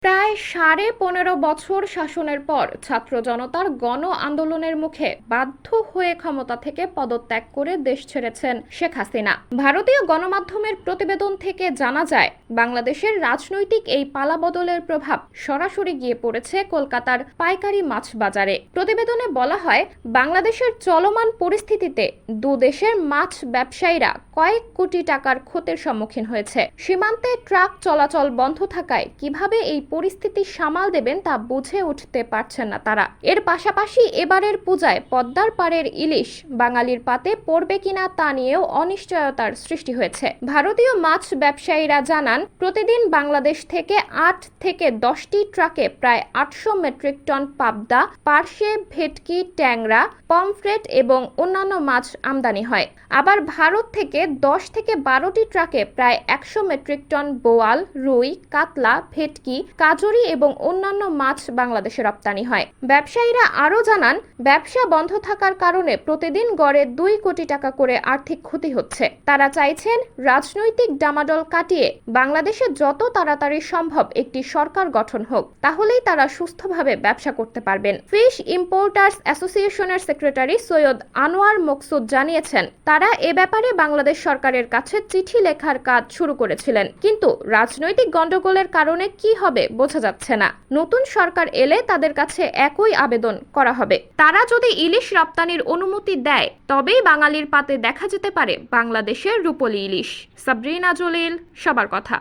প্রায় 15.5 বছর শাসনের পর ছাত্র জনতার গণ আন্দোলনের মুখে বাধ্য হয়ে ক্ষমতা থেকে পদত্যাগ করে দেশ ছেড়েছেন শেখ হাসিনা। ভারতীয় গণমাধ্যমের প্রতিবেদন থেকে জানা যায়, বাংলাদেশের রাজনৈতিক এই পালাবদলের প্রভাব সরাসরি গিয়ে পড়েছে কলকাতার পাইকারি মাছ বাজারে। প্রতিবেদনে বলা হয়, বাংলাদেশের চলমান পরিস্থিতিতে দুদেশের মাছ ব্যবসায়ীরা কয়েক কোটি টাকার ক্ষতির সম্মুখীন হয়েছে। সীমান্তে ট্রাক চলাচল বন্ধ থাকায় কিভাবে এই পরিস্থিতি সামাল দেবেন তা বুঝে উঠতে পারছেন না তারা। এর পাশাপাশি এবারের পূজায় পদ্মার পাড়ের ইলিশ বাঙালির পাতে পড়বে কিনা তা নিয়েও অনিশ্চয়তার সৃষ্টি হয়েছে। ভারতীয় মাছ ব্যবসায়ীরা জানান, প্রতিদিন বাংলাদেশ থেকে 8 থেকে 10টি ট্রাকে প্রায় 800 মেট্রিক টন পাবদা, পার্শে, ভেটকি, ট্যাংরা, পমফ্রেট এবং অন্যান্য মাছ আমদানি হয়। আবার ভারত থেকে 10 থেকে 12টি ট্রাকে প্রায় 100 মেট্রিক টন বোয়াল, রুই, কাতলা, ভেটকি, কাজরি এবং অন্যান্য মাছ বাংলাদেশে রপ্তানি হয়। ব্যবসায়ীরা আরও জানান, ব্যবসা বন্ধ থাকার কারণে প্রতিদিন গড়ে 2 কোটি টাকা করে আর্থিক ক্ষতি হচ্ছে। তারা চাইছেন রাজনৈতিক ডামাডোল কাটিয়ে বাংলাদেশে যত তাড়াতাড়ি সম্ভব একটি সরকার গঠন হোক, তাহলেই তারা সুস্থভাবে ব্যবসা করতে পারবেন। ফিশ ইম্পোর্টার্স অ্যাসোসিয়েশনের সেক্রেটারি সৈয়দ আনোয়ার মকসুদ জানিয়েছেন, তারা এ ব্যাপারে বাংলাদেশ সরকারের কাছে চিঠি লেখার কাজ শুরু করেছিলেন, কিন্তু রাজনৈতিক গন্ডগোলের কারণে কি হবে বোঝা যাচ্ছে না। নতুন সরকার এলে তাদের কাছে একই আবেদন করা হবে। তারা যদি ইলিশ রপ্তানির অনুমতি দেয়, তবেই বাঙালির পাতে দেখা যেতে পারে বাংলাদেশের রূপোলী ইলিশ। সাবরিনা জলিল, সবার কথা।